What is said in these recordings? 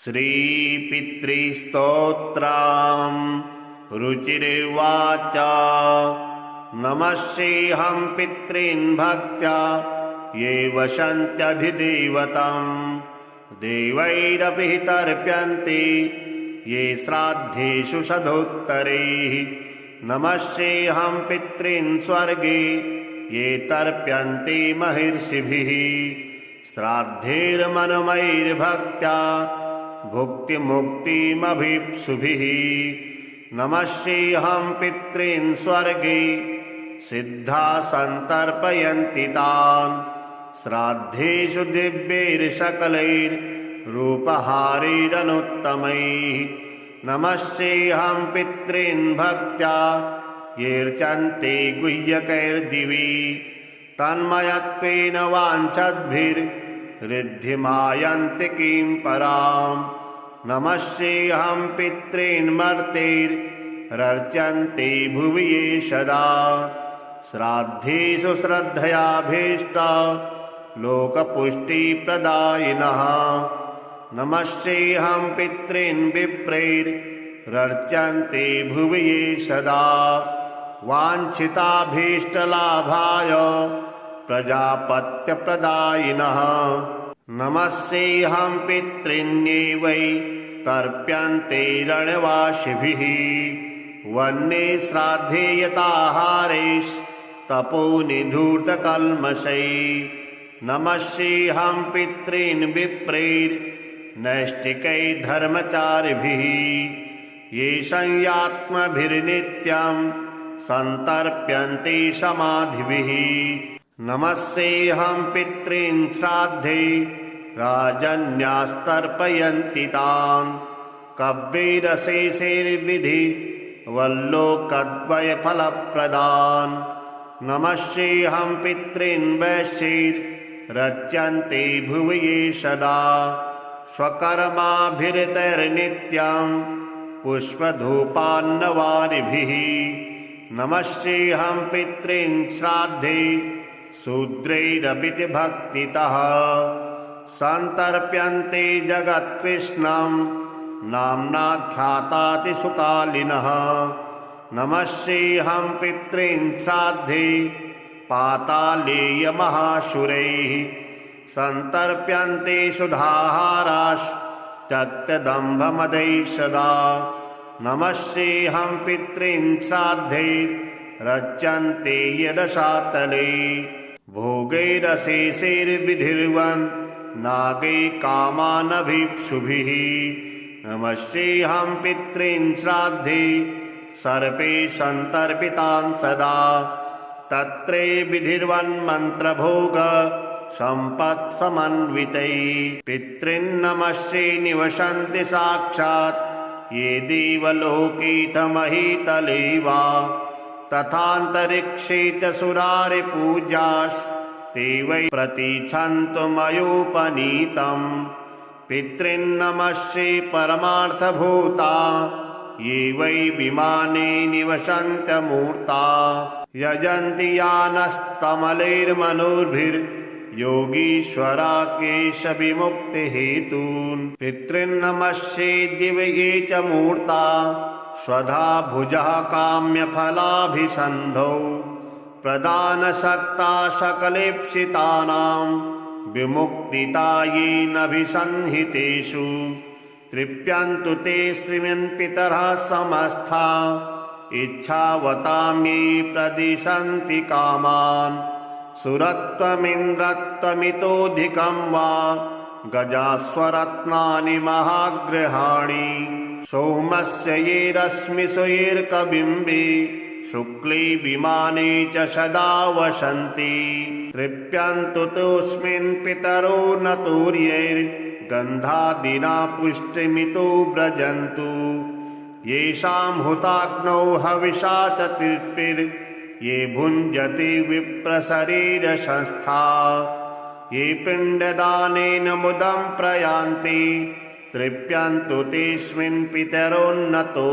श्रीपितृस्तोत्रम् रुचिर्वाच। नमः श्रीहं पितॄन् भक्त्या ये वसन्त्यधिदेवतम् देवैरपि तर्प्यन्ते ये श्राद्धेषु सदोत्तरैः। नमः श्रीहं पितॄन् स्वर्गे ये तर्प्यन्ते महर्षिभिः श्राद्धैर्मनुमैर्भक्त्या भुक्तिमुक्तिमभीप्सुभिः। नमः श्रीहं पितॄन् स्वर्गे सिद्धा सन्तर्पयन्ति तान् श्राद्धेषु दिव्यैर्सकलैर्रूपहारैरनुत्तमैः। नमः श्रीहं पितॄन् भक्त्या येऽर्चन्ते गुह्यकैर्दिवि तन्मयत्वेन वाञ्छद्भिर्ऋद्धिमायन्ति किं पराम्। नमः श्रीहं पितॄन् मर्त्यैरर्चन्ते भुवि ये सदा श्राद्धेषु श्रद्धयाभीष्टा लोकपुष्टिप्रदायिनः। नमः श्रीहं पितॄन् विप्रैरर्चन्ते भुवि ये सदा वाञ्छिताभीष्टलाभाय प्रजापत्यप्रदायिनः। नमः श्रीहं पितॄन्ये वै तर्प्यन्ते रणवासिभिः वह्ने श्राद्धे यताहारैस्तपोनिधूतकल्मषैः। नमः श्रीहं पितॄन् विप्रैर्नैष्ठिकैर्धर्मचारिभिः ये संयात्मभिर्नित्यं सन्तर्प्यन्ते समाधिभिः। नमः श्रीहं पितॄन् श्राद्धे राजन्यास्तर्पयन्ति तान् कव्यैरशेषैर्विधि वल्लोकद्वयफलप्रदान्। नमः श्रीहं पितॄन् वैश्यैरर्चन्ते भुवि ये सदा स्वकर्माभिरतैर्नित्यं पुष्पधूपान्नवारिभिः। नमः श्रीहं पितॄन् श्राद्धे शूद्रैरपि भक्तितः सन्तर्प्यन्ते जगत्कृष्णं नाम्नाख्यातातिसुकालिनः। नमः श्रीहं पितॄन् श्राद्धे पातालेयमहासुरैः सन्तर्प्यन्ते सुधाहाराश्चत्यदम्भमदैः सदा। नमः श्रीहं पितॄन् श्राद्धे रच्यन्ते यदशातले भोगैरशेषैर्विधिर्वन् नागै कामानभीप्सुभिः। नमः श्रीहं पितॄन् श्राद्धे सर्पे सन्तर्पितान् सदा तत्रे विधिर्वन्मन्त्रभोग सम्पत्समन्वितैः। पितॄन् नमः श्रीनिवसन्ति साक्षात् ये देवलोकेऽथ महीतले वा तथान्तरिक्षे च सुरारिपूज्यास्ते वै प्रतीच्छन्तु मयोपनीतम्। पितॄन् नमः श्रीपरमार्थभूता ये वै विमाने निवसन्त्यमूर्ता यजन्ति यानस्तमलैर्मनोभिर्योगीश्वरा केशविमुक्तिहेतून्। पितॄन् नमः श्रीदिव्ये च मूर्ता स्वधा भुजः काम्यफलाभिसन्धौ प्रदानशक्ता सकलेप्सितानां विमुक्तिता येनभिसंहितेषु। तृप्यन्तु ते श्रीमन्पितरः समस्ता इच्छावतां ये प्रदिशन्ति कामान्। सुरत्वमिन्द्रत्वमितोऽधिकं वा गजास्वरत्नानि महागृहाणि सोमस्य ये रश्मिषु येऽर्कबिम्बे शुक्ले विमाने च सदा वसन्ति। तृप्यन्तु तोऽस्मिन् पितरो न तूर्यैर्गन्धादिना पुष्टिमितो व्रजन्तु। येषां हुताग्नौ हविषा च तृप्तिर्ये भुञ्जति विप्रशरीरसंस्था ये पिण्डदानेन मुदं प्रयान्ति तृप्यन्तु तेऽस्मिन् पितरोन्नतो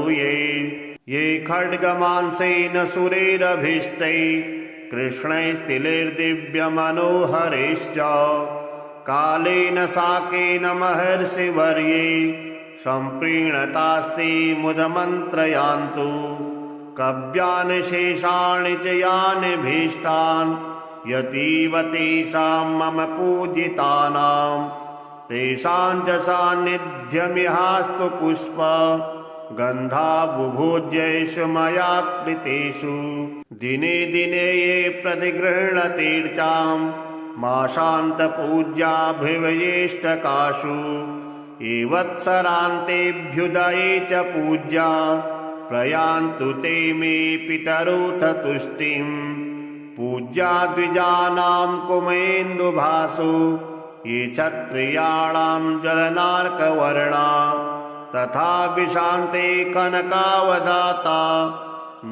ये खड्गमांसेन सुरैरभीष्टैः कृष्णैस्तिलैर्दिव्यमनोहरैश्च कालेन साकेन महर्षिवर्ये सम्प्रीणतास्ते मुदमन्त्रयान्तु कव्यानि शेषाणि च यानि भीष्टान् यतीव तेषां मम पूजितानां तेषां च सान्निध्यमिहास्तु पुष्प गन्धा बुभोज्येषु मया कृतेषु दिने दिने ये प्रतिगृह्णतीर्चां माशान्तपूज्याभिवयेष्टकाशु ये वत्सरान्तेऽभ्युदये च पूज्या प्रयान्तु ते मे पितरोऽथ तुष्टिम् पूज्या द्विजानां कुमेन्दुभासो ये क्षत्रियाणां जलनार्कवर्णा तथा विशान्ते कनकावदाता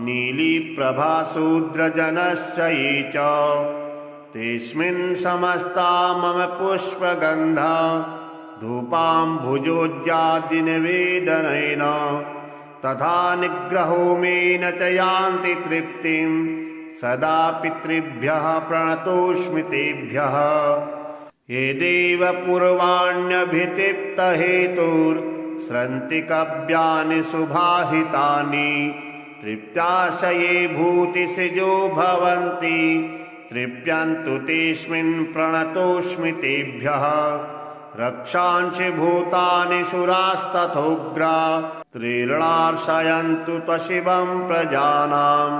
नीलीप्रभाशूद्रजनश्च ये च तेऽस्मिन् समस्ता मम पुष्पगन्धा धूपाम्भुजोज्जादिनिवेदनेन तथा निग्रहोमेन च यान्ति तृप्तिं सदा पितृभ्यः प्रणतोऽस्मि तेभ्यः ये देव पूर्वाण्यभितिप्तहेतुर्स्रन्ति कव्यानि सुभाहितानि तृप्त्याशये भूतिसृजो भवन्ति तृप्यन्तु तेऽस्मिन् प्रणतोऽस्मि तेभ्यः रक्षांसि भूतानि सुरास्तथोग्रा त्रीर्णार्षयन्तु त्वशिवं प्रजानाम्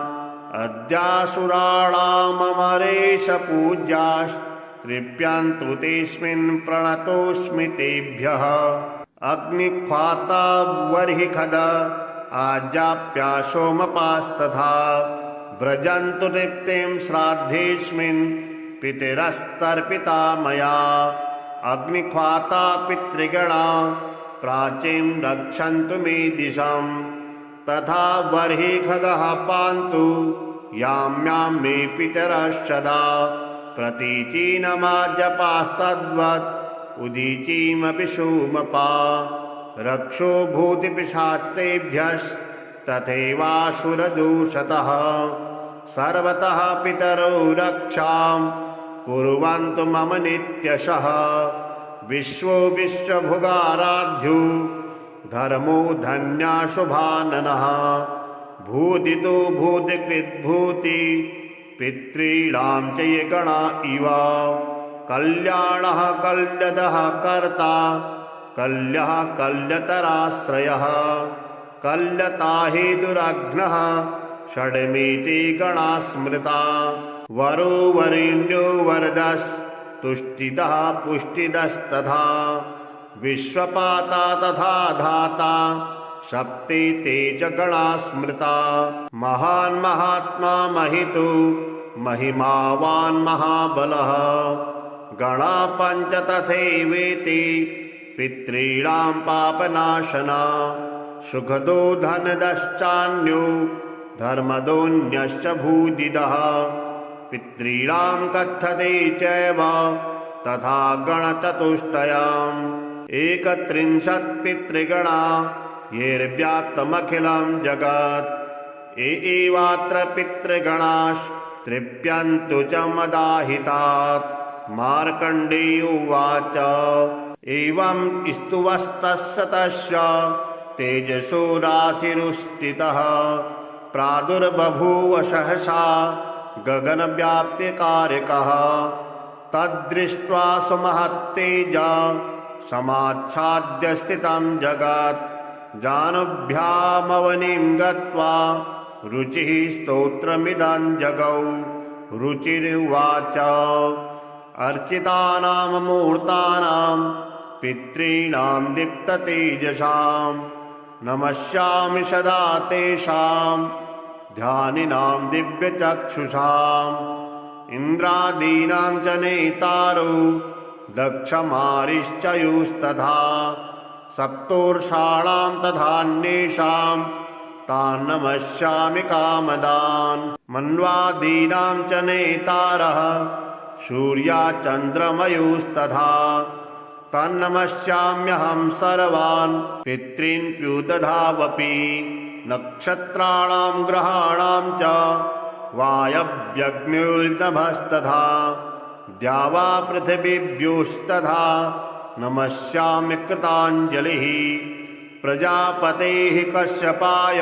अद्यासुराणाममरेश पूज्यास्तृप्यन्तु तेऽस्मिन् प्रणतोऽस्मि तेभ्यः अग्निख्वाता वर्हिखद आज्याप्यासोमपास्तथा व्रजन्तु तृप्तिं श्राद्धेऽस्मिन् पितरस्तर्पिता मया अग्निख्वाता पितृगणा प्राचीं रक्षन्तु मे दिशम् तथा वर्हिखगः पान्तु याम्यां मे पितरश्चदा प्रतीचीनमाजपास्तद्वत् उदीचीमपि सोमपा रक्षो भूतिपिशाचेभ्यस्तथैवासुरदूषतः सर्वतः पितरो रक्षां कुर्वन्तु मम नित्यशः विश्वो विश्वभुगाराध्यो धर्मो धन्या शुभाननः भूदितो भूतिकृद्भूति पितॄणां च ये गणा इव कल्याणः कल्यदः कर्ता कल्यः कल्यतराश्रयः कल्यता हेतुरघ्नः षड्मेते गणा स्मृता वरो वरेण्यो वरदस्तुष्टिदः पुष्टिदस्तथा विश्वपाता तथा धाता सप्ते ते च गणा स्मृता महान् महात्मा महितो महिमावान् महाबलः गणा पञ्च तथैवेति पितॄणां पापनाशना सुखदो धनदश्चान्यो धर्मदोऽन्यश्च भूदिदः पितॄणां कथ्यते चैव तथा गणचतुष्टयम् एकत्रिंशत् पितृगणा येर्व्याप्तमखिलं जगत् एवात्र पितृगणास्तृप्यन्तु च मदाहितात् मार्कण्डेय उवाच एवं स्तुवस्तस्य तस्य तेजसो राशिरुस्थितः प्रादुर्बभूव सहसा गगनव्याप्तिकारकः तद्दृष्ट्वा सुमहत्तेजा समाच्छाद्य स्थितं जगत् जानुभ्यामवनिं गत्वा रुचिः स्तोत्रमिदं जगौ रुचिरुवाच अर्चितानां मूर्तानां पितॄणां दीप्ततेजसां नमस्यामि सदा तेषां ध्यानिनां दिव्यचक्षुषाम् इन्द्रादीनां च नेतारो दक्षमारिश्चयुस्तथा सप्तोर्षाणां तथान्येषां तान् नमस्यामि कामदान् मन्वादीनां च नेतारः सूर्याचन्द्रमयुस्तथा तन्नमस्याम्यहं सर्वान् पितॄन् प्युदधावपि नक्षत्राणां ग्रहाणां च वायव्यग्निर्नभस्तथा द्यावा पृथिवीभ्योस्तथा नमस्यामि कृताञ्जलिः प्रजापतेः कश्यपाय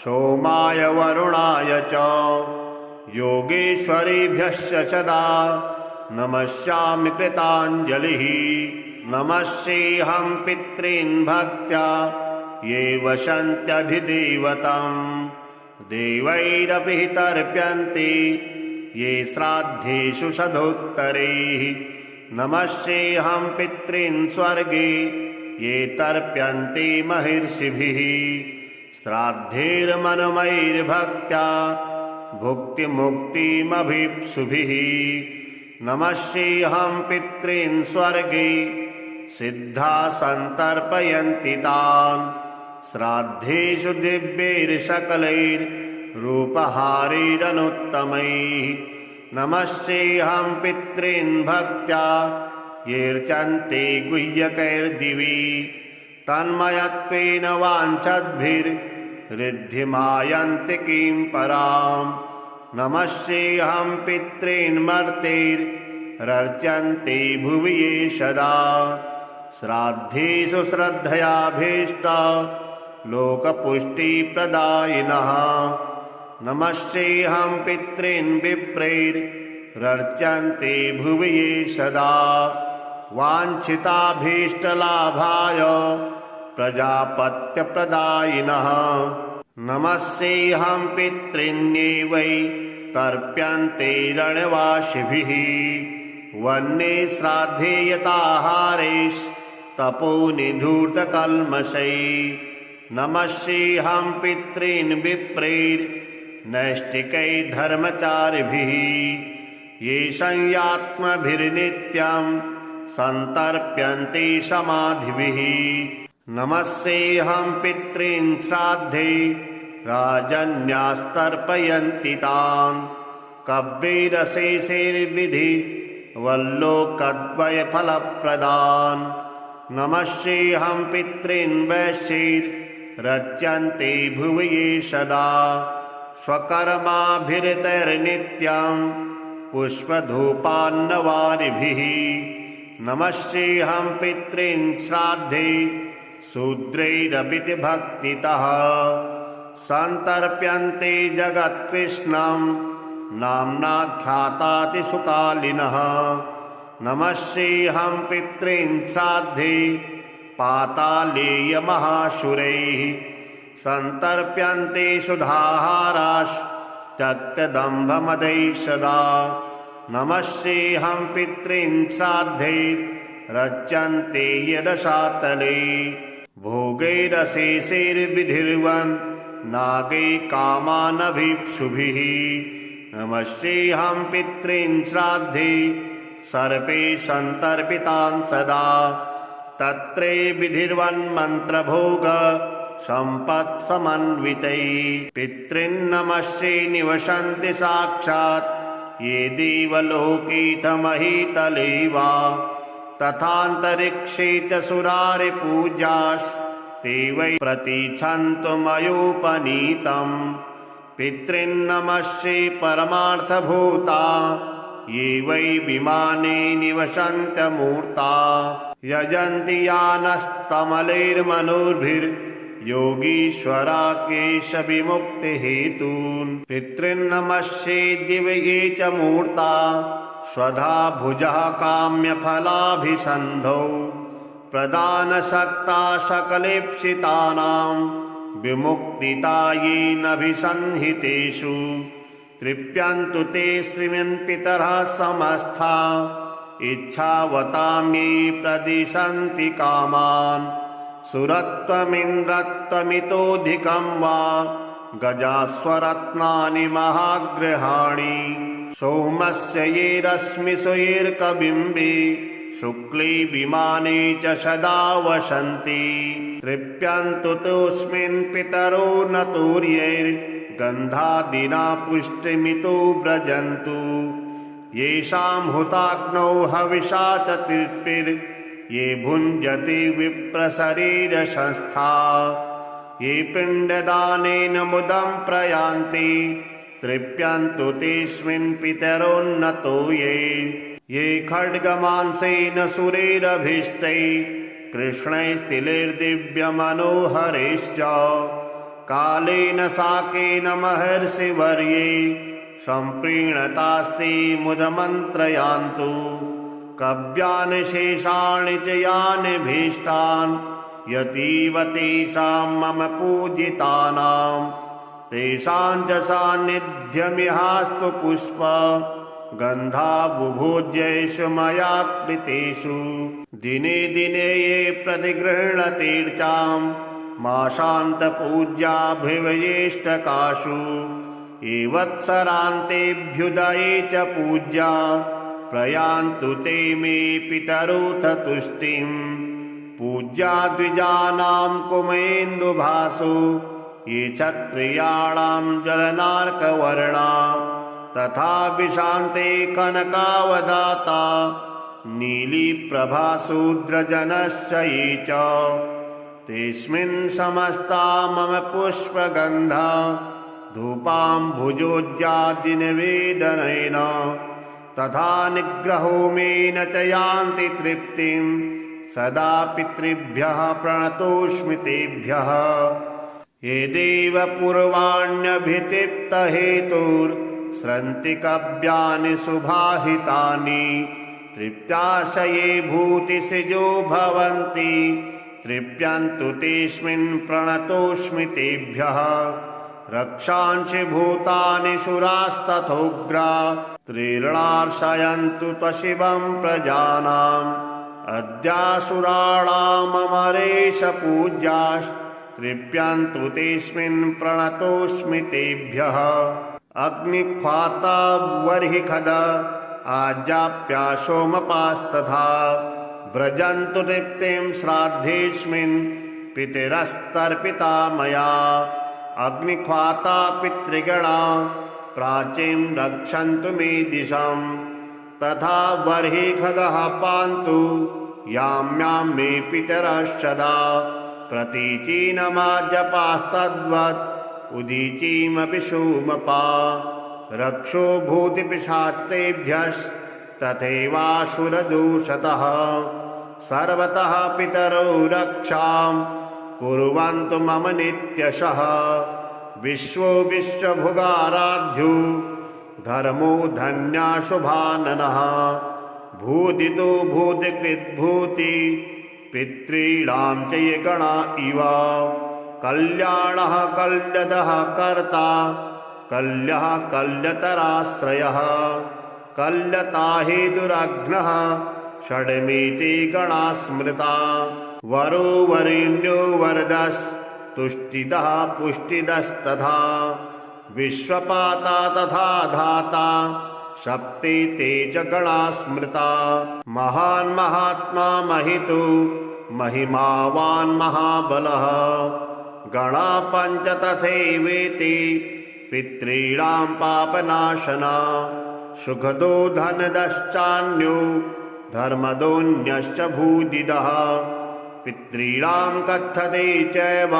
सोमाय वरुणाय च योगेश्वरेभ्यश्च सदा नमस्यामि कृताञ्जलिः नमस्येऽहं पितॄन् भक्त्या ये वसन्त्यधिदेवतम् देवैरपि तर्प्यन्ते ये श्राद्धेषु सदोत्तरैः नमस्येऽहं पितॄन् स्वर्गे ये तर्प्यन्ते महर्षिभिः श्राद्धैर्मनुमैर्भक्त्या भुक्तिमुक्तिमभीप्सुभिः नमस्येऽहं पितॄन् स्वर्गे सिद्धा सन्तर्पयन्ति तान् श्राद्धेषु दिव्यैर्सकलैर्रूपहारैरनुत्तमैः नमस्येऽहं पितॄन् भक्त्या येऽर्चन्ते गुह्यकैर्दिवि तन्मयत्वेन वाञ्छद्भिर्ऋद्धिमायन्ति किं पराम् नमस्येऽहं पितॄन् मर्त्यैरर्चन्ते भुवि ये सदा श्राद्धेषु श्रद्धयाभीष्ट लोकपुष्टिप्रदायिनः नमस्येऽहं पितॄन् विप्रैरर्चन्ते भुवि ये सदा वाञ्छिताभीष्टलाभाय प्रजापत्यप्रदायिनः नमस्येऽहं पितॄन्ये तर्प्यन्ते रणवासिभिः वन्ये श्राद्धे यताहारैस्तपोनिधूतकल्मषैः नमस्येऽहं पितॄन् विप्रैर्नैष्टिकैः धर्मचारिभिः ये संयात्मभिर्नित्यं सन्तर्प्यन्ते समाधिभिः नमस्येऽहं पितॄन् श्राद्धे राजन्यास्तर्पयन्ति तान् कव्यैरशेषैर्विधि वल्लोकद्वयफलप्रदान् नमस्येऽहं पितॄन् वैश्यैरर्चन्ते भुवि ये सदा स्वकर्माभिरतैर्नित्यं पुष्पधूपान्नवारिभिः नमस्येऽहं पितॄन् श्राद्धे शूद्रैरपि भक्तितः सन्तर्प्यन्ते जगत्कृष्णं नाम्नाख्यातातिसुकालिनः नमस्येऽहं पितॄन् श्राद्धे पातालेयमहासुरैः सन्तर्प्यन्ते सुधाहाराश्चक्तदम्भमदैः सदा नमस्येऽहं पितॄन् श्राद्धे रच्यन्ते यदशातले भोगैरशेषैर्विधिर्वन् नागै कामानभीप्सुभिः नमस्येऽहं पितॄन् श्राद्धे सर्पे सन्तर्पितान् सदा तत्रे विधिर्वन्मन्त्रभोग सम्पत्समन्वितैः पितॄन्नमस्ये निवसन्ति साक्षात् ये देवलोकेऽथ महीतले वा तथान्तरिक्षे च सुरारिपूजास्ते वै प्रतीच्छन्तु मयोपनीतम् पितॄन्नमस्ये परमार्थभूता ये वै विमाने निवसन्त्यमूर्ता यजन्ति यानस्तमलैर्मनोभिर्योगीश्वरा केशविमुक्तिहेतून् पितॄन्नमस्ये दिव्ये च मूर्ता स्वधा भुजः काम्यफलाभिसन्धौ प्रदानशक्ता सकलेप्सितानां विमुक्तिता येनभिसंहितेषु तृप्यन्तु ते श्रीमन्पितरः समस्ता इच्छावतां ये प्रदिशन्ति कामान् सुरत्वमिन्द्रत्वमितोऽधिकं वा गजास्वरत्नानि महाग्रहाणि सोमस्य ये रश्मिषु येऽर्कबिम्बे शुक्ले विमाने च सदा वसन्ति तृप्यन्तु तोऽस्मिन् पितरो न तूर्यैर्गन्धादिना पुष्टिमितो व्रजन्तु येषां हुताग्नौ हविषा च तृप्तिर्ये भुञ्जति विप्रशरीरसंस्था ये पिण्डदानेन मुदं प्रयान्ति तृप्यन्तु तेऽस्मिन् पितरोन्नतो ये खड्गमांसेन सुरेरभीष्टैः कृष्णैस्तिलैर्दिव्यमनोहरैश्च कालेन साकेन महर्षिवर्ये सम्प्रीणतास्ते मुदमन्त्रयान्तु कव्यानि शेषाणि च यानि भीष्टान् यतीव तेषां मम पूजितानां तेषां च सान्निध्यमिहास्तु पुष्प गन्धा बुभुज्येषु मया कृतेषु दिने दिने ये प्रतिगृह्णतीर्चां माशान्तपूज्याभिवयेष्टकाशु ये वत्सरान्तेऽभ्युदये च पूज्या प्रयान्तु ते मे पितरोऽथ तुष्टिम् पूज्या द्विजानां कुमेन्दुभासु ये क्षत्रियाणां जलनार्कवर्णा तथा विशान्ते कनकावदाता नीलीप्रभाशूद्रजनश्च ये च तेऽस्मिन् समस्ता मम पुष्पगन्धा धूपाम्भुजोज्जादिनिवेदनेन तथा निग्रहोमेन च यान्ति तृप्तिं सदा पितृभ्यः प्रणतोऽस्मि तेभ्यः ये देव पूर्वाण्यभितिप्तहेतुर्स्रन्ति कव्यानि सुभाहितानि तृप्त्याशये भूतिसृजो भवन्ति तृप्यन्तु तेऽस्मिन् प्रणतोऽस्मि तेभ्यः रक्षांसि भूतानि सुरास्तथोग्रा त्रीर्णार्षयन्तु त्वशिवं प्रजानाम् अद्यासुराणाममरेश पूज्यास्तृप्यन्तु तेऽस्मिन् प्रणतोऽस्मि तेभ्यः अग्निख्वाता वर्हिखद आज्याप्याशोमपास्तथा व्रजन्तु तृप्तिं श्राद्धेऽस्मिन् पितरस्तर्पिता मया अग्निख्वाता पितृगणा प्राचीं रक्षन्तु मे दिशम् तथा वर्हिखदः पान्तु याम्यां मे पितरश्चदा प्रतीचीनमाजपास्तद्वत् उदीचीमपि सोमपा रक्षो भूतिपिशाचेभ्यस्तथैवासुरदूषतः सर्वतः पितरो रक्षां कुर्वन्तु मम नित्यशः विश्वो विश्वभुगाराध्यो धर्मो धन्याशुभाननः भूदितो भूतिकृद्भूति पितॄणां च ये गणा इव कल्याणः कल्यदः कर्ता कल्यः कल्यतराश्रयः कल्यता हेतुरग्नः षड्मेते गणा स्मृता वरो वरेण्यो वरदस्तुष्टिदः पुष्टिदस्तथा विश्वपाता तथा धाता सप्ते ते च गणा स्मृता महान् महात्मा महितो महिमावान् महाबलः गणा पञ्च तथैवेति पितॄणां पापनाशना सुखदो धनदश्चान्यो धर्मदोऽन्यश्च भूदिदः पितॄणां कथ्यते चैव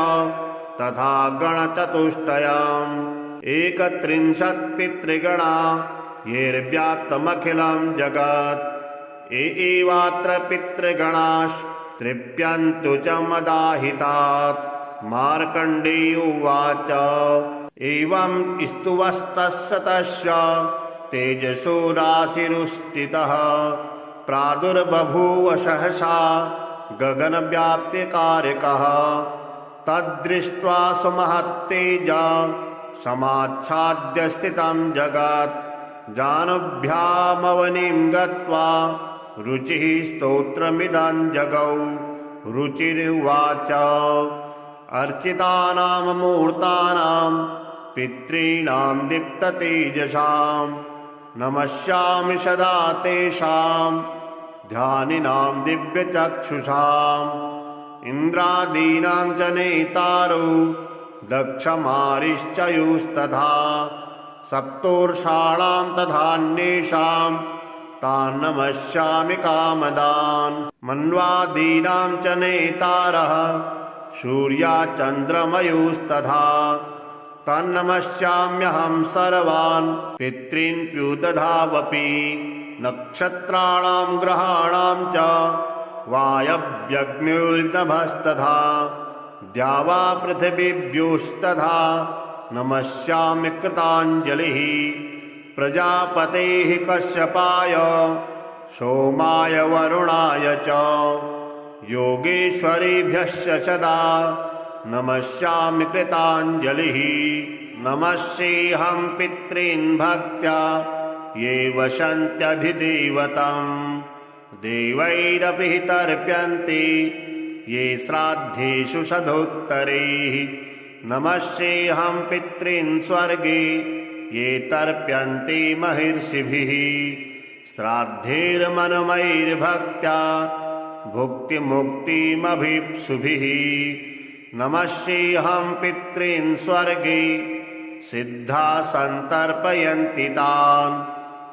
तथा गणचतुष्टयाम् 31 पितृगणा येर्व्याप्तमखिलं जगत् एवात्र पितृगणास्तृप्यन्तु च मदाहितात् मार्कण्डेय उवाच एवं स्तुवस्तस्य तस्य तेजसो राशिरुस्थितः प्रादुर्बभूव सहसा गगनव्याप्तिकारकः तद्दृष्ट्वा सुमहत्तेजा समाच्छाद्य स्थितं जगत् जानुभ्यामवनिं गत्वा रुचिः स्तोत्रमिदं जगौ रुचिरुवाच अर्चितानां मूर्तानां पितॄणां दीप्ततेजसां नमस्यामि सदा तेषां ध्यानिनां दिव्यचक्षुषाम् इन्द्रादीनां च नेतारो दक्षमारिश्चयुस्तथा सप्तोर्षाणां तथान्येषां तान् नमस्यामि कामदान् मन्वादीनां च नेतारः सूर्याचन्द्रमयुस्तथा तन्नमस्याम्यहं सर्वान् पितॄन् प्युदधावपि नक्षत्राणां ग्रहाणां च वायव्यग्निर्नभस्तथा द्यावा पृथिवीभ्योस्तथा नमस्यामि कृताञ्जलिः प्रजापतेः कश्यपाय सोमाय वरुणाय च योगेश्वरेभ्यश्च सदा नमस्यामि कृताञ्जलिः नमस्येऽहं पितॄन् भक्त्या ये वसन्त्यधिदेवतम् देवैरपि तर्प्यन्ते ये श्राद्धेषु सदोत्तरैः नमस्येऽहं पितॄन् स्वर्गे ये तर्प्यन्ते महर्षिभिः श्राद्धैर्मनुमैर्भक्त्या भुक्तिमुक्तिमभीप्सुभिः नमस्येऽहं पितॄन् स्वर्गे सिद्धा सन्तर्पयन्ति तान्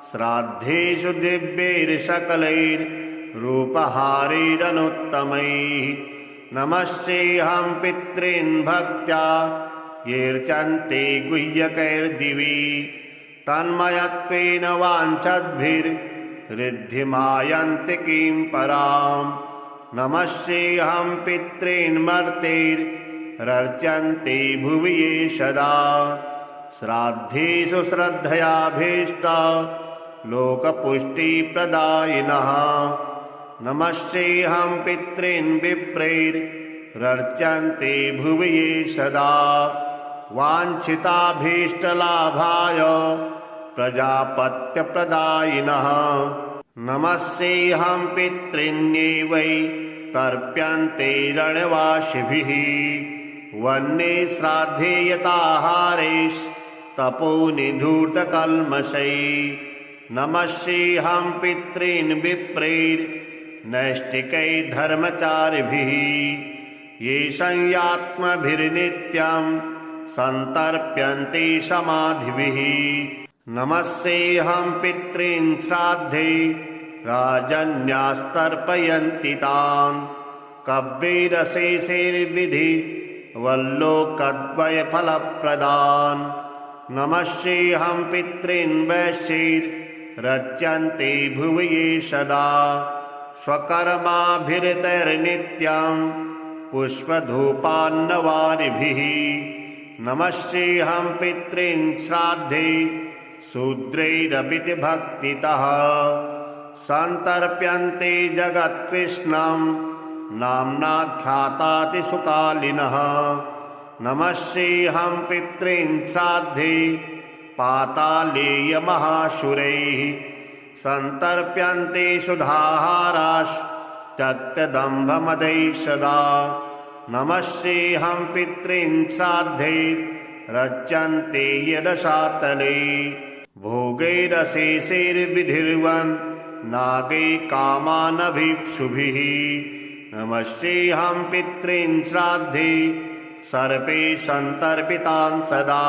श्राद्धेषु दिव्यैर्सकलैर्रूपहारैरनुत्तमैः नमस्येऽहं पितॄन् भक्त्या येऽर्चन्ते गुह्यकैर्दिवि तन्मयत्वेन वाञ्छद्भिर्ऋद्धिमायन्ति किं पराम् नमस्येऽहं पितॄन् मर्त्यैर्रर्चन्ते भुवि ये सदा श्राद्धेषु श्रद्धयाभीष्टा लोकपुष्टिप्रदायिनः नमस्येऽहं पितॄन् विप्रैर्रर्चन्ते भुवि ये सदा वाञ्छिताभीष्टलाभाय प्रजापत्यप्रदायिनः नमस्येऽहं पितॄन्ये वै तर्प्यन्ते रणवासिभिः वन्ये श्राद्धे यताहारैस्तपोनिधूतकल्मषैः नमस्येऽहं पितॄन् विप्रैर्नैष्टिकैः धर्मचारिभिः येषां यात्मभिर्नित्यं सन्तर्प्यन्ते समाधिभिः नमस्येऽहं पितॄन् श्राद्धे राजन्यास्तर्पयन्ति तान् कव्यैरशेषैर्विधि वल्लोकद्वयफलप्रदान् नमस्येऽहं पितॄन् वैश्यैर्रच्यन्ते भुवि ये सदा स्वकर्माभिरतैर्नित्यं पुष्पधूपान्नवारिभिः नमस्येऽहं पितॄन् श्राद्धे शूद्रैरपि भक्तितः सन्तर्प्यन्ते जगत्कृष्णं नाम्नाख्यातातिसुकालिनः नमस्येऽहं पितॄन् श्राद्धे पातालेयमहासुरैः सन्तर्प्यन्ते सुधाहाराश्चत्यदम्भमदैः सदा नमस्येऽहं पितॄन् श्राद्धे रच्यन्ते यदशातले भोगैरशेषैर्विधिर्वन् नागै कामानभीप्सुभिः नमस्येऽहं पितॄन् श्राद्धे सर्पे सन्तर्पितान् सदा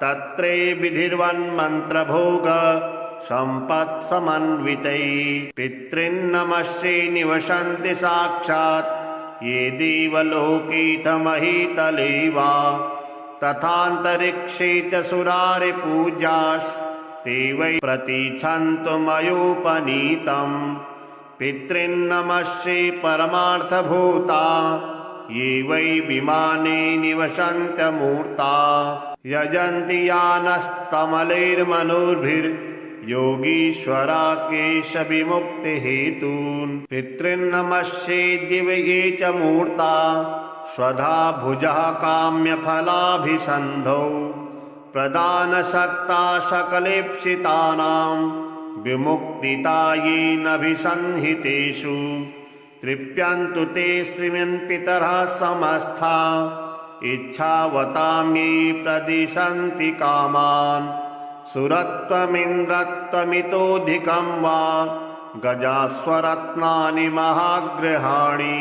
तत्रे विधिर्वन्मन्त्रभोग सम्पत्समन्वितैः पितॄन्नमस्ये निवसन्ति साक्षात् ये देवलोकेऽथ महीतले वा तथान्तरिक्षे च सुरारिपूजास्ते वै प्रतीच्छन्तु मयोपनीतम् पितॄन्नमस्ये परमार्थभूता ये वै विमाने निवसन्त्यमूर्ता यजन्ति यानस्तमलैर्मनोभिर्योगीश्वरा केशविमुक्तिहेतून् पितॄन्नमस्ये दिव्ये च मूर्ता स्वधा भुजः काम्यफलाभिसन्धौ प्रदानसक्ता सकलेप्सितानां विमुक्तिता येनभिसंहितेषु तृप्यन्तु ते श्रीमन्पितरः समस्ता इच्छावतां ये प्रदिशन्ति कामान् सुरत्वमिन्द्रत्वमितोऽधिकं वा गजास्वरत्नानि महागृहाणि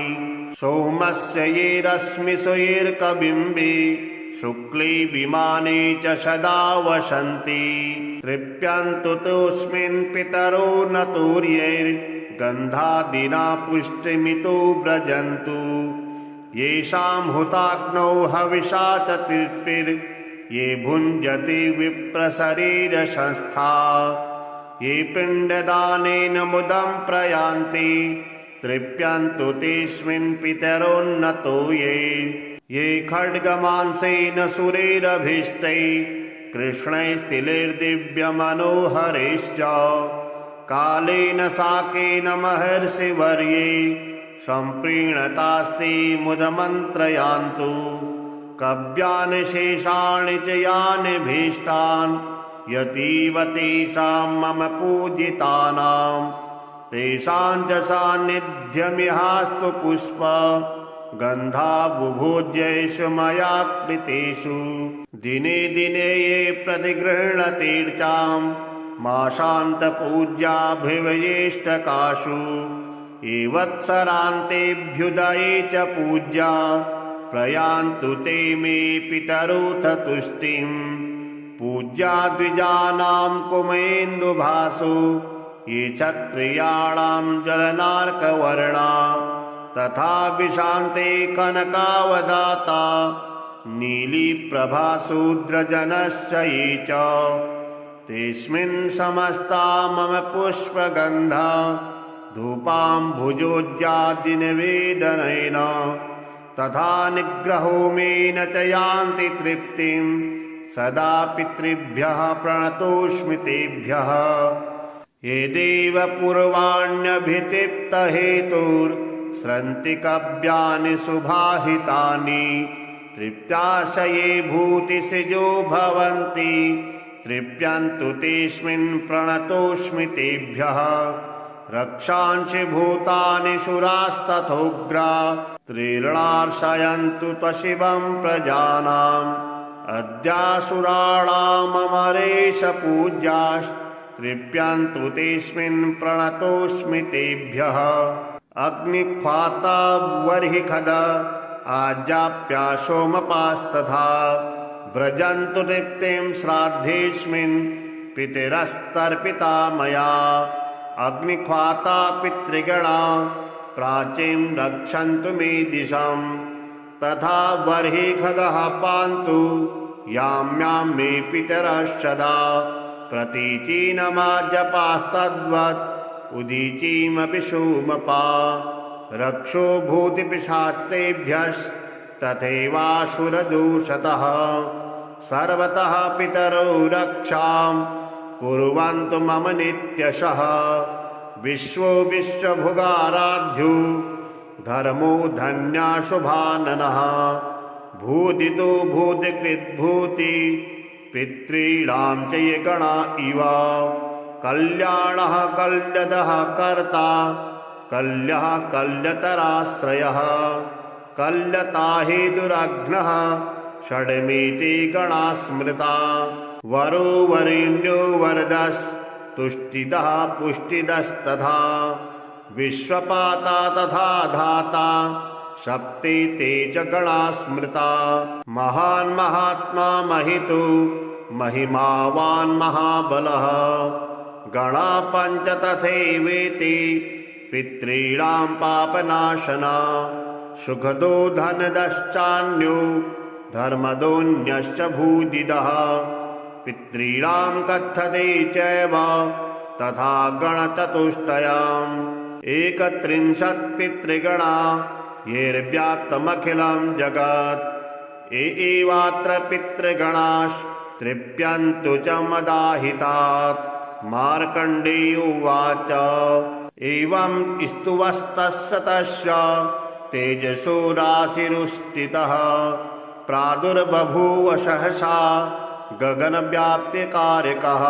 सोमस्य ये रश्मिषु येऽर्कबिम्बे शुक्ले विमाने च सदा वसन्ति तृप्यन्तु तोऽस्मिन् पितरो न तूर्यैर्गन्धादिना पुष्टिमितो व्रजन्तु येषां हुताग्नौ हविषा च तृप्तिर् ये भुञ्जति विप्रशरीरसंस्था ये पिण्डदानेन मुदं प्रयान्ति तृप्यन्तु तेऽस्मिन् पितरोन्नतो ये खड्गमांसेन सुरैरभीष्टैः कृष्णैस्तिलैर्दिव्यमनोहरैश्च कालेन साकेन महर्षिवर्ये सम्प्रीणतास्ते मुदमन्त्रयान्तु कव्यानि शेषाणि च यानि भीष्टान् यतीव तेषां मम पूजितानां तेषां च सान्निध्यमिहास्तु पुष्प गन्धा बुभुज्येषु मया कृतेषु दिने दिने ये प्रतिगृह्णतीर्चां माशान्तपूज्याभिवयेष्टकाशु ये वत्सरान्तेऽभ्युदये च पूज्या प्रयान्तु ते मे पितरोऽथ तुष्टिम् पूज्या द्विजानां कुमेन्दुभासु ये क्षत्रियाणां जलनार्कवर्णा तथा विशान्ते कनकावदाता नीलीप्रभाशूद्रजनश्च ये च तेऽस्मिन् समस्ता मम पुष्पगन्धा धूपाम्भुजोज्जादिनिवेदनेन तथा निग्रहोमेन च यान्ति तृप्तिं सदा पितृभ्यः प्रणतोऽस्मि तेभ्यः ये देव पूर्वाण्यभितिप्तहेतुर्स्रन्ति कव्यानि सुभाहितानि तृप्त्याशये भूतिसृजो भवन्ति तृप्यन्तु तेऽस्मिन् प्रणतोऽस्मि तेभ्यः रक्षांसि भूतानि सुरास्तथोग्रा त्रीर्णार्षयन्तु त्वशिवं प्रजानाम् अद्यासुराणाममरेश पूज्यास्तृप्यन्तु तेऽस्मिन् प्रणतोऽस्मि तेभ्यः अग्निख्वाता वर्हिखद आज्याप्या सोमपास्तथा व्रजन्तु तृप्तिं श्राद्धेऽस्मिन् पितरस्तर्पिता मया अग्निख्वाता पितृगणा प्राचीं रक्षन्तु मे दिशम् तथा वर्हिखदः पान्तु याम्यां मे पितरश्चदा प्रतीचीनमाजपास्तद्वत् उदीचीमपि सोमपा रक्षो भूतिपिशाचेभ्यस्तथैवासुरदूषतः सर्वतः पितरो रक्षां कुर्वन्तु मम नित्यशः विश्वो विश्वभुगाराध्यो धर्मो धन्याशुभाननः भूदितो भूतिकृद्भूति पितॄणां च ये गणा इव कल्याणः कल्यदः कर्ता कल्यः कल्यतराश्रयः कल्यता हेतुरघ्नः षड्मेते गणा स्मृता वरो वरेण्यो वरदस्तुष्टिदः पुष्टिदस्तथा विश्वपाता तथा धाता सप्ते ते च गणा स्मृता महान् महात्मा महितो महिमावान् महाबलः गणा पञ्च तथैवेति पितॄणां पापनाशना सुखदो धनदश्चान्यो धर्मदोऽन्यश्च भूदिदः पितॄणां कथ्यते चैव तथा गणचतुष्टयम् 31 पितृगणा येर्व्याप्तमखिलं जगत् एवात्र पितृगणास्तृप्यन्तु च मदाहितात् मार्कण्डेय उवाच एवं स्तुवस्तस्य तस्य तेजसो राशिरुस्थितः प्रादुर्बभूव सहसा गगनव्याप्तिकारकः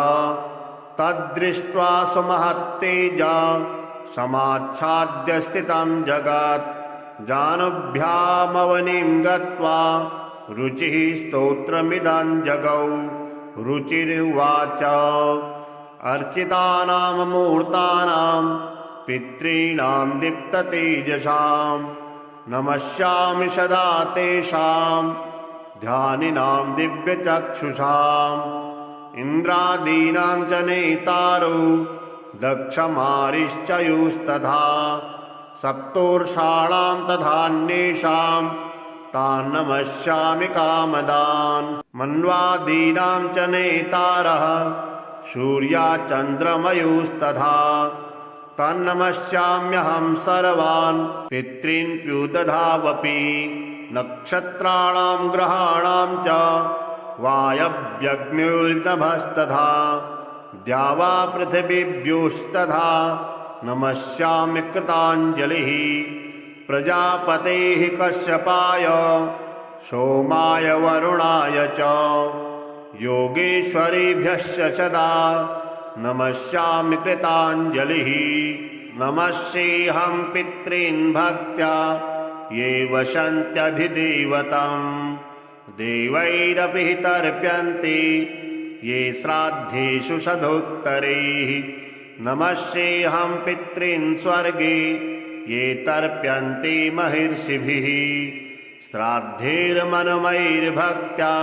तद्दृष्ट्वा सुमहत्तेजा समाच्छाद्य स्थितं जगत् जानुभ्यामवनिं गत्वा रुचिः स्तोत्रमिदं जगौ रुचिरुवाच अर्चितानां मूर्तानां पितॄणां दीप्ततेजसां नमस्यामि सदा तेषां ध्यानिनां दिव्यचक्षुषाम् इन्द्रादीनां च नेतारो दक्षमारिश्चयुस्तथा सप्तोर्षाणां तथान्येषां तान् नमस्यामि कामदान्। मन्वादीनां च नेतारः सूर्याचन्द्रमयुस्तथा तन्नमस्याम्यहं सर्वान् पितॄन् प्युदधावपि। नक्षत्राणां ग्रहाणां च वायव्यग्निर्नभस्तथा द्यावा पृथिवीभ्योस्तथा नमस्यामि कृताञ्जलिः। प्रजापतेः कश्यपाय सोमाय वरुणाय च योगेश्वरेभ्यश्च सदा नमस्यामि कृताञ्जलिः। नमस्येऽहं पितॄन् भक्त्या ये वसन्त्यधिदेवतम् देवैरपि तर्प्यन्ते ये श्राद्धेषु सदोत्तरैः। नमस्येऽहं पितॄन् स्वर्गे ये तर्प्यन्ते महर्षिभिः श्राद्धैर्मनुमैर्भक्त्या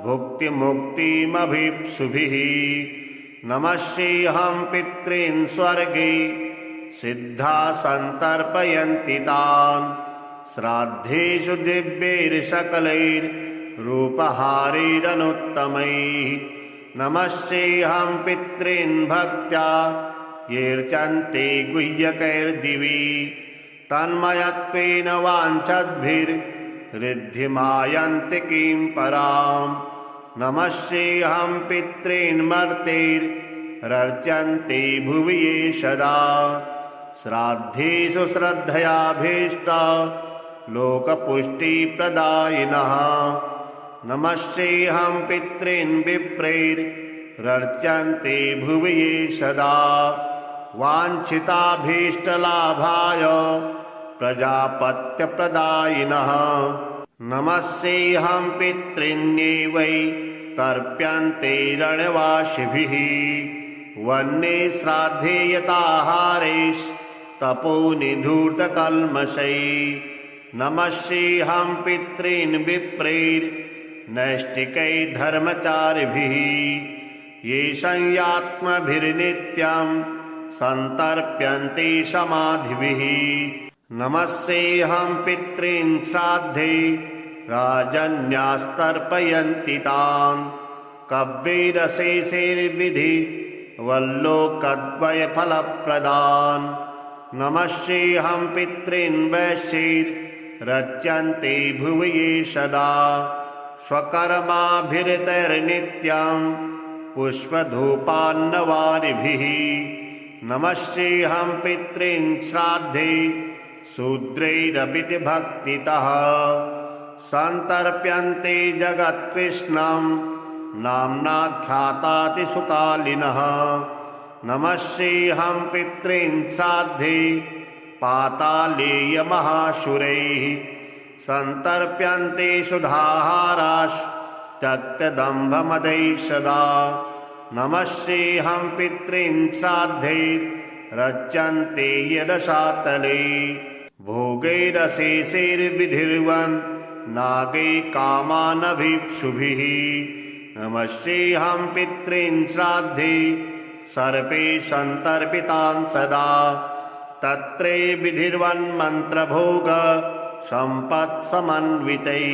भुक्तिमुक्तिमभीप्सुभिः। नमस्येऽहं पितॄन् स्वर्गे सिद्धा सन्तर्पयन्ति तान् श्राद्धेषु दिव्यैर्सकलैर्रूपहारैरनुत्तमैः। नमस्येऽहं पितॄन् भक्त्या येऽर्चन्ते गुह्यकैर्दिवि तन्मयत्वेन वाञ्छद्भिर्ऋद्धिमायन्ति किं पराम्। नमस्येऽहं पितॄन् मर्त्यैरर्चन्ते भुवि ये सदा श्राद्धेषु श्रद्धयाभीष्टा लोकपुष्टिप्रदायिनः। नमस्येऽहं पितॄन् विप्रैरर्चन्ते भुवि ये सदा वाञ्छिताभीष्टलाभाय प्रजापत्यप्रदायिनः। नमस्येऽहं पितॄन् वै तर्प्यन्ते रणवासिभिः वन्ये श्राद्धे यताहारैस्तपोनिधूतकल्मषैः। नमस्येऽहं पितॄन् विप्रैर्नैष्टिकैः धर्मचारिभिः ये संयात्मभिर्नित्यं सन्तर्प्यन्ते समाधिभिः। नमस्येऽहं पितॄन् श्राद्धे राजन्यास्तर्पयन्ति तान् कव्यैरशेषैर्विधि वल्लोकद्वयफलप्रदान्। नमस्येऽहं पितॄन् वैश्यैरर्चन्ते भुवि ये सदा स्वकर्माभिरतैर्नित्यं पुष्पधूपान्नवारिभिः। नमस्येऽहं पितॄन् श्राद्धे शूद्रैरपि भक्तितः सन्तर्प्यन्ते जगत्कृष्णं नाम्नाख्यातातिसुकालिनः। नमस्येऽहं पितॄन् श्राद्धे पातालेयमहासुरैः सन्तर्प्यन्ते सुधाहाराश्चक्तदम्भमदैः सदा। नमस्येऽहं पितॄन् श्राद्धे रच्यन्ते यदशातले भोगैरशेषैर्विधिर्वन् नागै कामानभीप्सुभिः। नमस्येऽहं पितॄन् श्राद्धे सर्पे सन्तर्पितान् सदा तत्रे विधिर्वन्मन्त्रभोग सम्पत्समन्वितैः।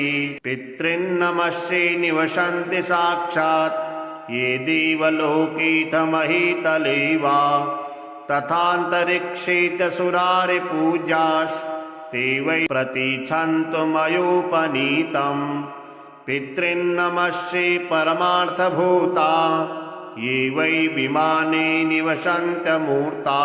पितॄन्नमस्ये निवसन्ति साक्षात् ये देवलोकेऽथ महीतले वा तथान्तरिक्षे च सुरारिपूजास्ते वै प्रतीच्छन्तु मयोपनीतम्। पितॄन्नमस्ये परमार्थभूता ये वै विमाने निवसन्त्यमूर्ता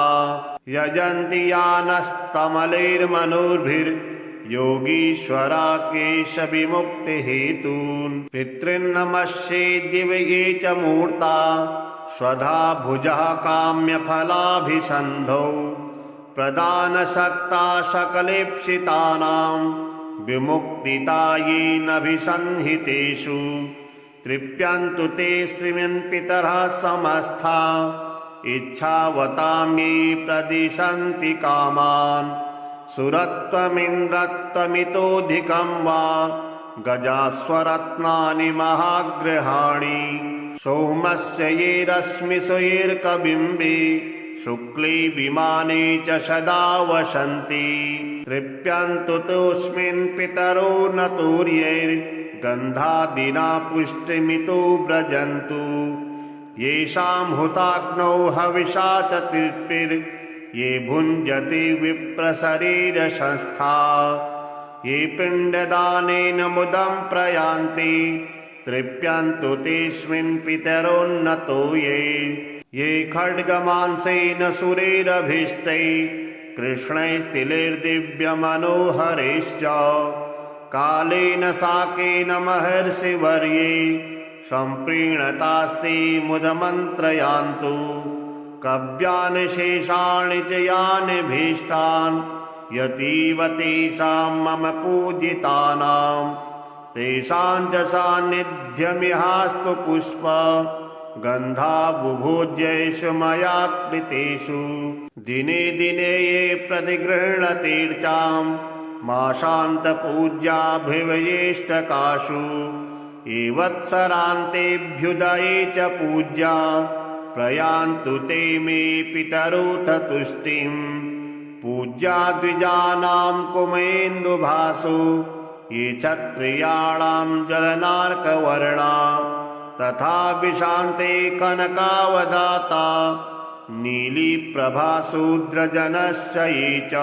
यजन्ति यानस्तमलैर्मनोभिर्योगीश्वरा केशविमुक्तिहेतून्। पितॄन्नमस्ये दिव्ये ये च मूर्ता स्वधा भुजः काम्यफलाभिसन्धौ प्रदानसक्ता सकलेप्सितानां विमुक्तिता येनभिसंहितेषु। तृप्यन्तु ते श्रीमन्पितरः समस्ता इच्छावतां ये प्रदिशन्ति कामान्। सुरत्वमिन्द्रत्वमितोऽधिकं वा गजास्वरत्नानि महाग्रहाणि सोमस्य ये रश्मिषु येऽर्कबिम्बे शुक्ले विमाने च सदा वसन्ति। तृप्यन्तु तोऽस्मिन् पितरो न तूर्यैर्गन्धादिना पुष्टिमितो व्रजन्तु येषां हुताग्नौ हविषा च तृप्तिर्ये भुञ्जति विप्रशरीरसंस्था ये पिण्डदानेन मुदं प्रयान्ति तृप्यन्तु तेऽस्मिन् पितरोन्नतो ये खड्गमांसेन सुरैरभीष्टैः कृष्णैस्तिलैर्दिव्यमनोहरैश्च कालेन साकेन महर्षिवर्ये सम्प्रीणतास्ते मुदमन्त्रयान्तु कव्यानि शेषाणि च यानि भीष्टान् यतीव तेषां मम पूजितानां तेषां च सान्निध्यमिहास्तु पुष्प गन्धा बुभोज्येषु मया कृतेषु दिने दिने ये प्रतिगृह्णतीर्चां माशान्तपूज्याभिवयेष्टकाशु ये वत्सरान्तेऽभ्युदये च पूज्या प्रयान्तु ते मे पितरोऽथ तुष्टिम् पूज्या द्विजानां कुमेन्दुभासो ये क्षत्रियाणां जलनार्कवर्णा तथा विशान्ते कनकावदाता नीलीप्रभाशूद्रजनश्च ये च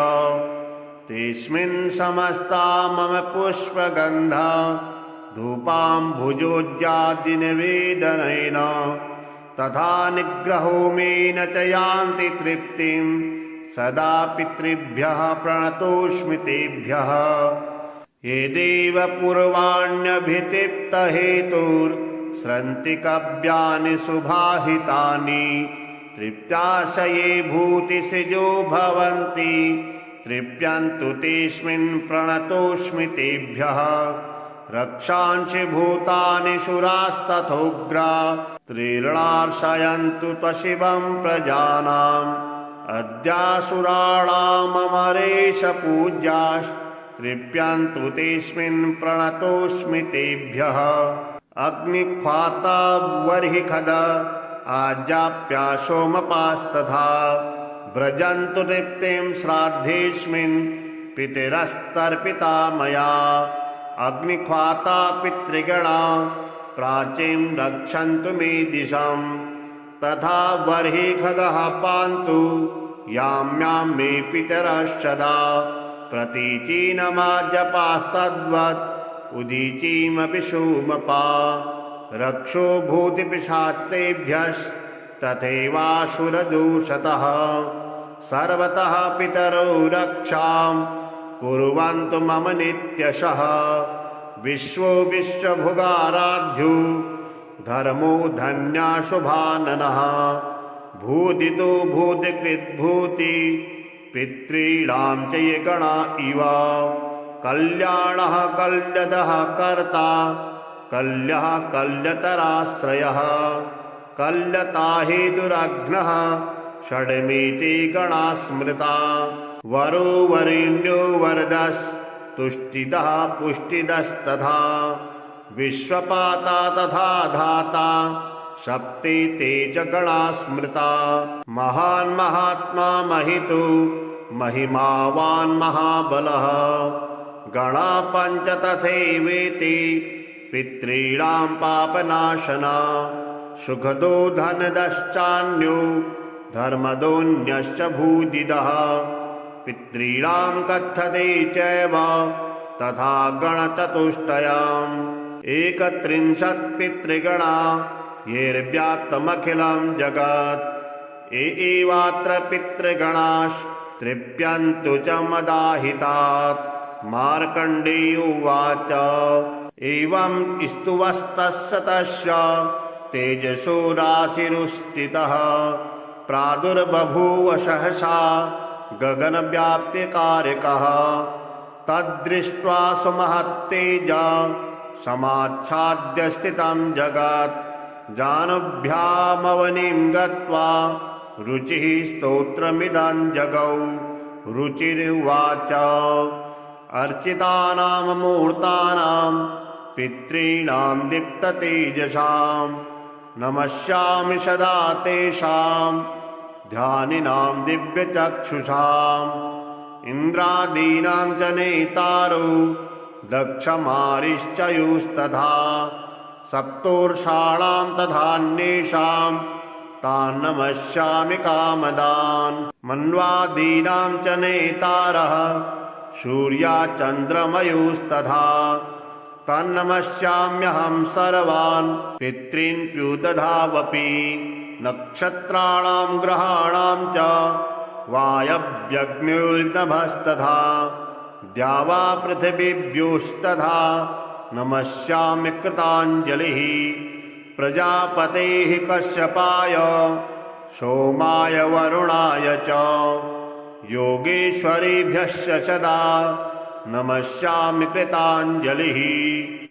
तेऽस्मिन् समस्ता मम पुष्पगन्धा धूपाम्भुजोज्जादिनिवेदनेन तथा निग्रहोमेन च यान्ति तृप्तिं सदा पितृभ्यः प्रणतोऽस्मि तेभ्यः ये देव पूर्वाण्यभितिप्तहेतुर्स्रन्ति कव्यानि सुभाहितानि तृप्त्याशये भूतिसृजो भवन्ति तृप्यन्तु तेऽस्मिन् प्रणतोऽस्मि तेभ्यः रक्षांसि भूतानि शूरास्तथोग्रा त्रीर्णार्षयन्तु त्वशिवं प्रजानाम् अद्यासुराणाममरेश पूज्यास्तृप्यन्तु तेऽस्मिन् प्रणतोऽस्मि तेभ्यः अग्निख्वाता वर्हिखद आजाप्या सोमपास्तथा व्रजन्तु तृप्तिं श्राद्धेऽस्मिन् पितरस्तर्पिता मया अग्निख्वाता पितृगणा प्राचीं रक्षन्तु मे दिशं तथा वर्हिखदः पान्तु याम्यां मे पितरश्चदा प्रतीचीनमाजपास्तद्वत् उदीचीमपि सोमपा रक्षो भूतिपिशाचेभ्यस्तथैवासुरदूषतः सर्वतः पितरो रक्षां कुर्वन्तु मम नित्यशः विश्वो विश्वभुगाराध्यो धर्मो धन्या शुभाननः भूदितो भूतिकृद्भूति पितॄणां च ये गणा इव कल्याणः कल्यदः कर्ता कल्यः कल्यतराश्रयः कल्यता हेतुरग्नः षड्मेते गणा स्मृता वरो वरेण्यो वरदस्तुष्टिदः पुष्टिदस्तथा विश्वपाता तथा धाता सप्तेते च गणा स्मृता महान् महात्मा महितो महिमावान् महाबलः गणा पञ्च तथैवेति पितॄणां पापनाशना सुखदो धनदश्चान्यो धर्मदोऽन्यश्च भूदिदः पितॄणां कथ्यते चैव तथा गणचतुष्टयाम् 31 पितृगणा येर्व्याप्तमखिलं जगत् एवात्र पितृगणास्तृप्यन्तु च मदाहितात् मार्कण्डेय उवाच एवं स्तुवस्तस्य तस्य तेजसो राशिरुस्थितः प्रादुर्बभूव सहसा गगनव्याप्तिकारकः तद्दृष्ट्वा सुमहत्तेजा समाच्छाद्य स्थितं जगत् जानुभ्यामवनिं गत्वा रुचिः स्तोत्रमिदं जगौ रुचिरुवाच अर्चितानां मूर्तानां पितॄणां दीप्ततेजसां नमस्यामि सदा तेषां ध्यानिनां दिव्यचक्षुषां इन्द्रादीनां च नेतारो दक्षमारिश्चयुस्तथा सप्तोर्षाणां तथान्येषां तान् नमस्यामि कामदान् मन्वादीनां च नेतारः सूर्याचन्द्रमयुस्तथा तन्नमस्याम्यहं सर्वान् पितॄन् प्युदधावपि नक्षत्राणां ग्रहाणां च वायव्यग्निर्नभस्तथा द्यावा पृथिवीभ्योस्तथा नमस्यामि कृताञ्जलिः प्रजापतेः कश्यपाय सोमाय वरुणाय च योगेश्वरेभ्यश्च सदा नमस्यामि कृताञ्जलिः।